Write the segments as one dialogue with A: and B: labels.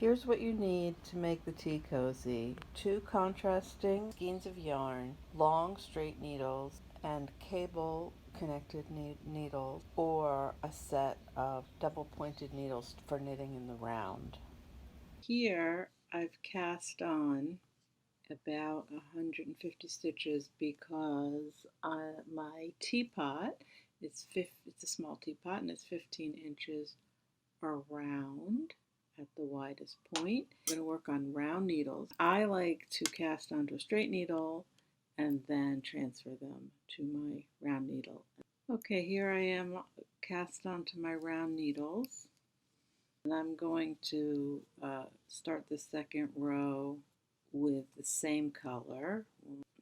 A: Here's what you need to make the tea cozy. Two contrasting skeins of yarn, long straight needles, and cable connected needles, or a set of double pointed needles for knitting in the round. Here I've cast on about 150 stitches because my teapot it's a small teapot and it's 15 inches around at the widest point. I'm going to work on round needles. I like to cast onto a straight needle and then transfer them to my round needle. Okay, here I am cast onto my round needles, and I'm going to start the second row with the same color.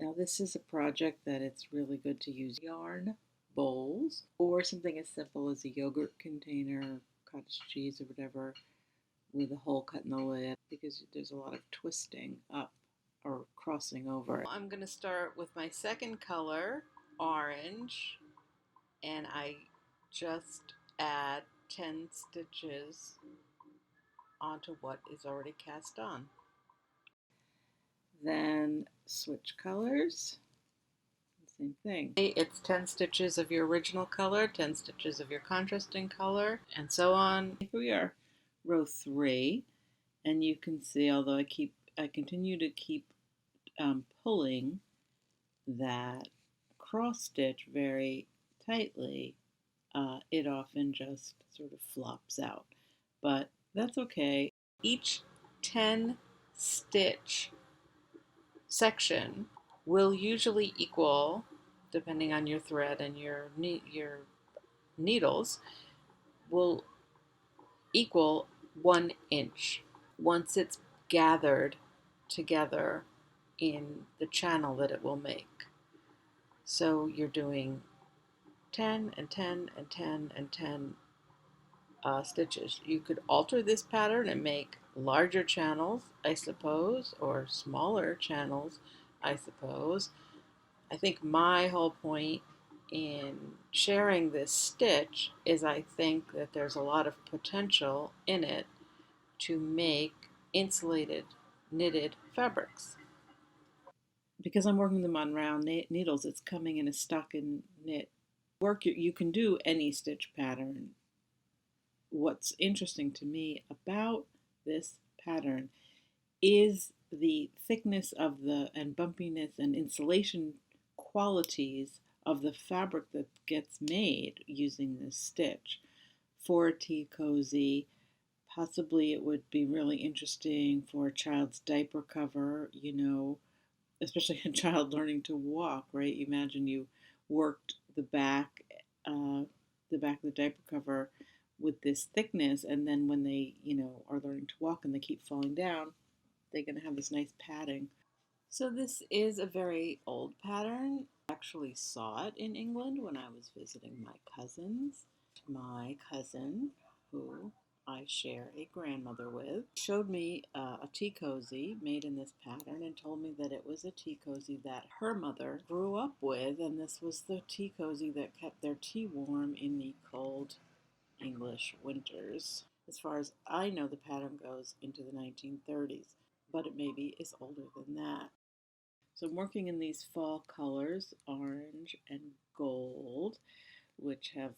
A: Now this is a project that it's really good to use yarn bowls or something as simple as a yogurt container, cottage cheese or whatever, with a hole cut in the lid because there's a lot of twisting up or crossing over. I'm going to start with my second color, orange, and I just add 10 stitches onto what is already cast on. Then switch colors. Same thing. It's 10 stitches of your original color, 10 stitches of your contrasting color, and so on. Here we are, row 3, and you can see, although I continue to keep pulling that cross stitch very tightly, it often just sort of flops out. But that's okay. Each 10 stitch section will usually equal, depending on your thread and your needles, will equal 1 inch once it's gathered together in the channel that it will make. So you're doing 10 and 10 and 10 and 10 stitches. You could alter this pattern and make larger channels, I suppose, or smaller channels, I suppose. I think my whole point in sharing this stitch is I think that there's a lot of potential in it to make insulated knitted fabrics. Because I'm working them on round needles, it's coming in a stocking knit. You can do any stitch pattern. What's interesting to me about this pattern is the thickness of and bumpiness and insulation qualities of the fabric that gets made using this stitch. For a tea cozy, possibly it would be really interesting for a child's diaper cover, especially a child learning to walk, right? Imagine you worked the back of the diaper cover with this thickness, and then when they, are learning to walk and they keep falling down, they're going to have this nice padding. So this is a very old pattern. I actually saw it in England when I was visiting my cousins. My cousin, who I share a grandmother with, showed me a tea cozy made in this pattern and told me that it was a tea cozy that her mother grew up with, and this was the tea cozy that kept their tea warm in the cold English winters. As far as I know, the pattern goes into the 1930s, but it maybe is older than that. So I'm working in these fall colors, orange and gold, which have,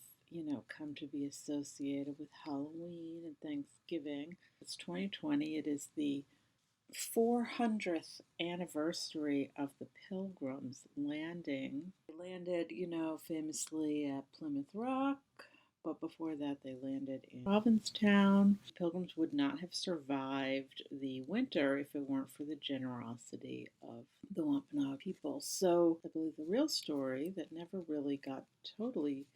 A: come to be associated with Halloween and Thanksgiving. It's 2020. It is the 400th anniversary of the Pilgrims landing. They landed, famously at Plymouth Rock, but before that they landed in Provincetown. Pilgrims would not have survived the winter if it weren't for the generosity of the Wampanoag people. So I believe the real story that never really got totally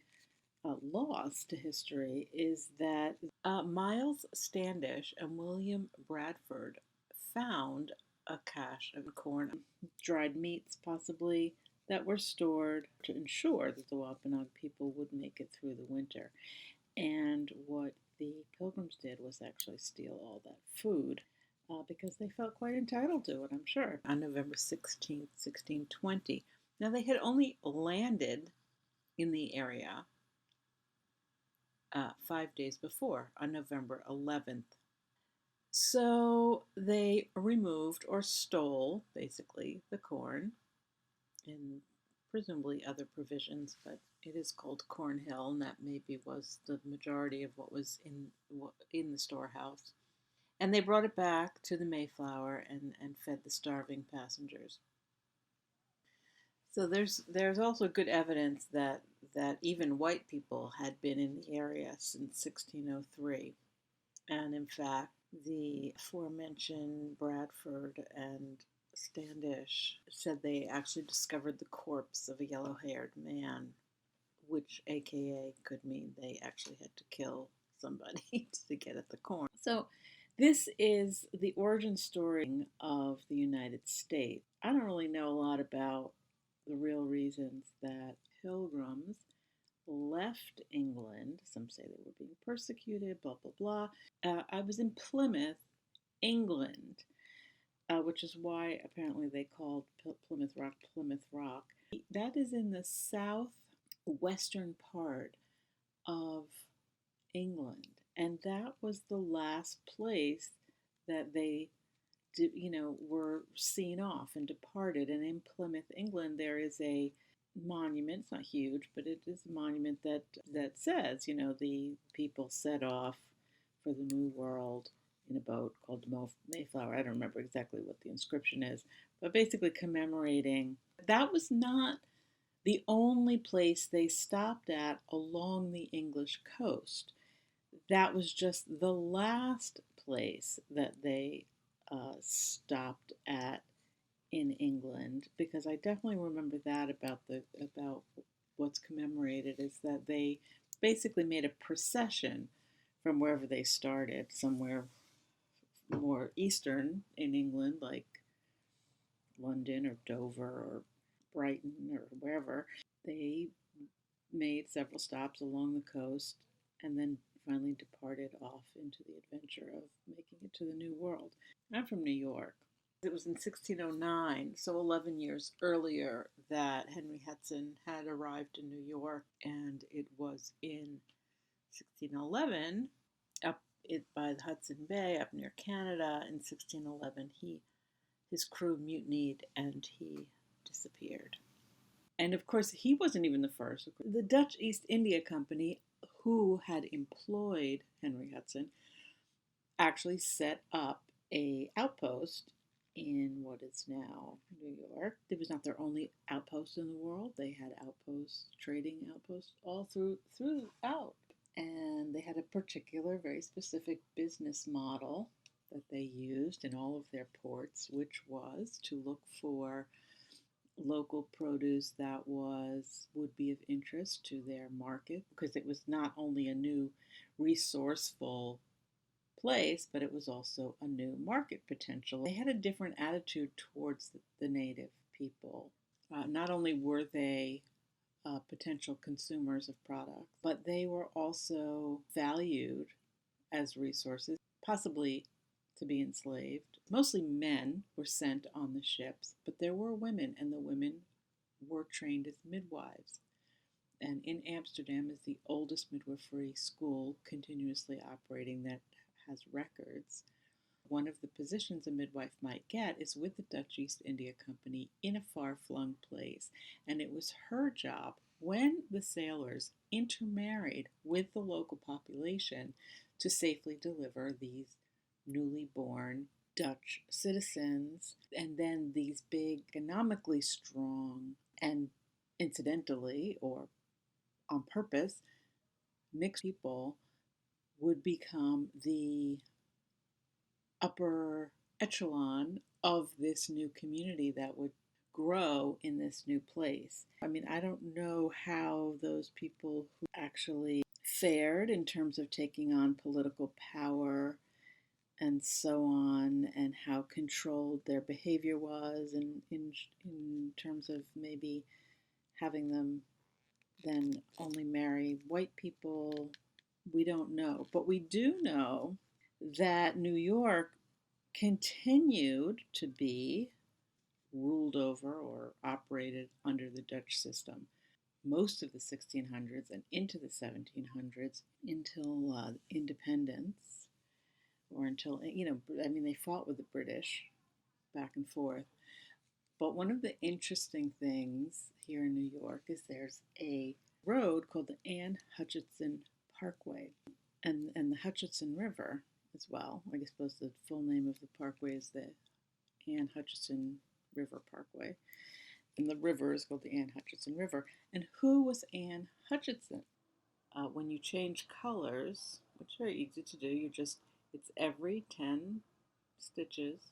A: lost to history is that Miles Standish and William Bradford found a cache of corn, dried meats possibly, that were stored to ensure that the Wampanoag people would make it through the winter. And what the Pilgrims did was actually steal all that food because they felt quite entitled to it, I'm sure, on November 16th, 1620. Now, they had only landed in the area 5 days before, on November 11th. So they removed or stole basically the corn and presumably other provisions, but it is called Cornhill, and that maybe was the majority of what was in the storehouse. And they brought it back to the Mayflower and fed the starving passengers. So there's also good evidence that even white people had been in the area since 1603. And in fact, the aforementioned Bradford and Standish said they actually discovered the corpse of a yellow haired man, which AKA could mean they actually had to kill somebody to get at the corn. So, this is the origin story of the United States. I don't really know a lot about the real reasons that pilgrims left England. Some say they were being persecuted, blah, blah, blah. I was in Plymouth, England, which is why apparently they called Plymouth Rock Plymouth Rock. That is in the southwestern part of England. And that was the last place that they were seen off and departed. And in Plymouth, England, there is a monument. It's not huge, but it is a monument that says, the people set off for the New World in a boat called the Mayflower. I don't remember exactly what the inscription is, but basically commemorating. That was not the only place they stopped at along the English coast. That was just the last place that they stopped at in England, because I definitely remember that about what's commemorated is that they basically made a procession from wherever they started, somewhere more eastern in England, like London or Dover or Brighton or wherever. They made several stops along the coast and then finally departed off into the adventure of making it to the New World. I'm from New York. It was in 1609, so 11 years earlier, that Henry Hudson had arrived in New York, and it was in 1611 up by the Hudson Bay up near Canada. In 1611, his crew mutinied and he disappeared. And of course, he wasn't even the first. The Dutch East India Company, who had employed Henry Hudson, actually set up a outpost in what is now New York. It was not their only outpost in the world. They had outposts, trading outposts, all throughout. And they had a particular, very specific business model that they used in all of their ports, which was to look for local produce that would be of interest to their market, because it was not only a new resourceful place, but it was also a new market potential. They had a different attitude towards the native people. Not only were they potential consumers of products, but they were also valued as resources, possibly to be enslaved. Mostly men were sent on the ships, but there were women, and the women were trained as midwives. And in Amsterdam is the oldest midwifery school continuously operating that has records. One of the positions a midwife might get is with the Dutch East India Company in a far-flung place. And it was her job, when the sailors intermarried with the local population, to safely deliver these newly born Dutch citizens. And then these big, economically strong, and incidentally or on purpose, mixed people would become the upper echelon of this new community that would grow in this new place. I mean, I don't know how those people who actually fared in terms of taking on political power and so on, and how controlled their behavior was, and in terms of maybe having them then only marry white people. We don't know. But we do know that New York continued to be ruled over or operated under the Dutch system most of the 1600s and into the 1700s, until independence. or until, I mean, they fought with the British back and forth. But one of the interesting things here in New York is there's a road called the Hutchinson Parkway and the Hutchinson River as well. I suppose the full name of the parkway is the Hutchinson River Parkway. And the river is called the Hutchinson River. And who was Anne Hutchinson? When you change colors, which is very easy to do, it's every 10 stitches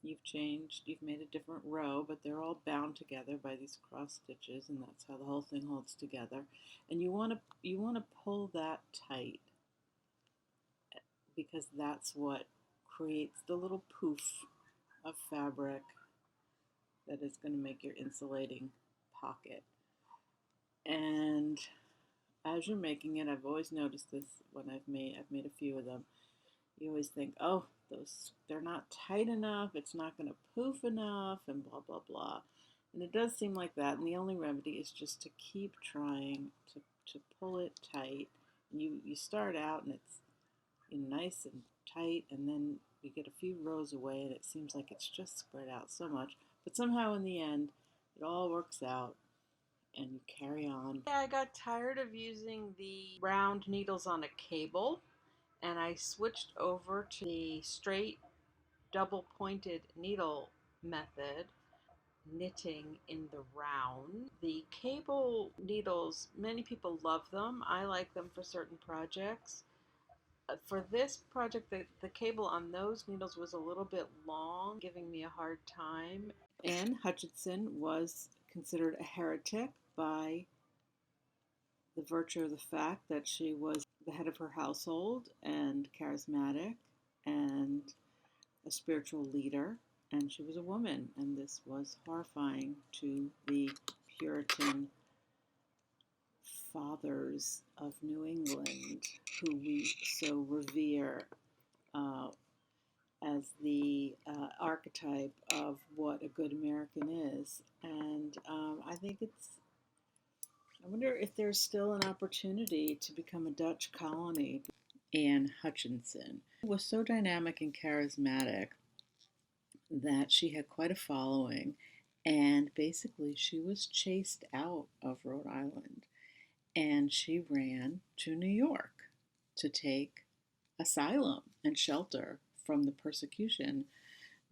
A: you've made a different row, but they're all bound together by these cross stitches, and that's how the whole thing holds together. And you want to pull that tight, because that's what creates the little poof of fabric that is going to make your insulating pocket. And as you're making it, I've always noticed this when I've made a few of them. You always think, oh, they're not tight enough, it's not going to poof enough, and blah blah blah. And it does seem like that, and the only remedy is just to keep trying to pull it tight. And you start out and it's nice and tight, and then you get a few rows away and it seems like it's just spread out so much, but somehow in the end it all works out and you carry on. Yeah, I got tired of using the round needles on a cable, and I switched over to the straight double pointed needle method, knitting in the round. The cable needles, many people love them. I like them for certain projects. For this project, the cable on those needles was a little bit long, giving me a hard time. Anne Hutchinson was considered a heretic by the virtue of the fact that she was the head of her household and charismatic and a spiritual leader, and she was a woman, and this was horrifying to the Puritan fathers of New England, who we so revere as the archetype of what a good American is. And I wonder if there's still an opportunity to become a Dutch colony. Anne Hutchinson was so dynamic and charismatic that she had quite a following, and basically she was chased out of Rhode Island, and she ran to New York to take asylum and shelter from the persecution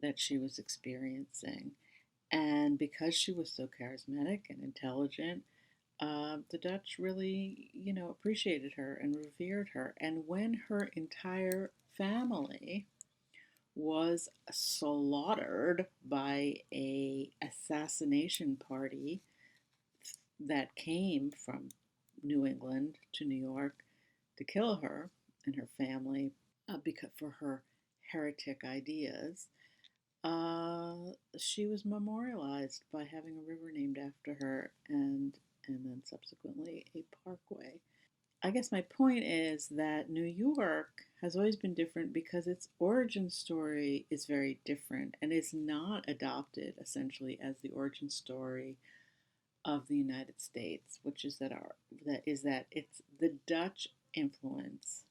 A: that she was experiencing. And because she was so charismatic and intelligent, the Dutch really, appreciated her and revered her. And when her entire family was slaughtered by a assassination party that came from New England to New York to kill her and her family because for her heretic ideas, she was memorialized by having a river named after her and then subsequently a parkway. I guess my point is that New York has always been different because its origin story is very different and is not adopted essentially as the origin story of the United States, which is that it's the Dutch influence.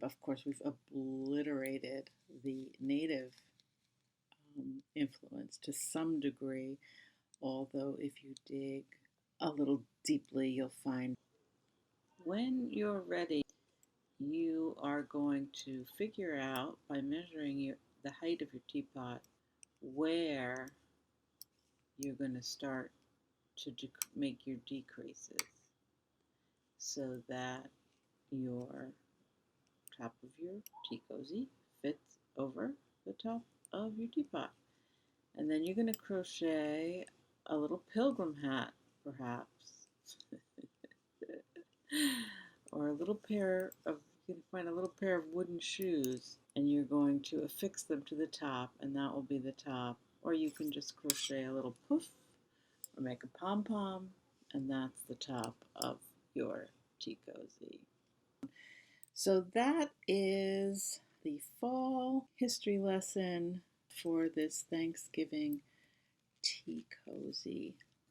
A: Of course, we've obliterated the native influence to some degree, although if you dig a little deeply, you'll find when you're ready, you are going to figure out by measuring the height of your teapot where you're going to start to make your decreases so that your top of your tea cozy fits over the top of your teapot. And then you're going to crochet a little pilgrim hat, perhaps, or you can find a little pair of wooden shoes, and you're going to affix them to the top, and that will be the top. Or you can just crochet a little poof, or make a pom-pom, and that's the top of your tea cozy. So that is the fall history lesson for this Thanksgiving tea cozy.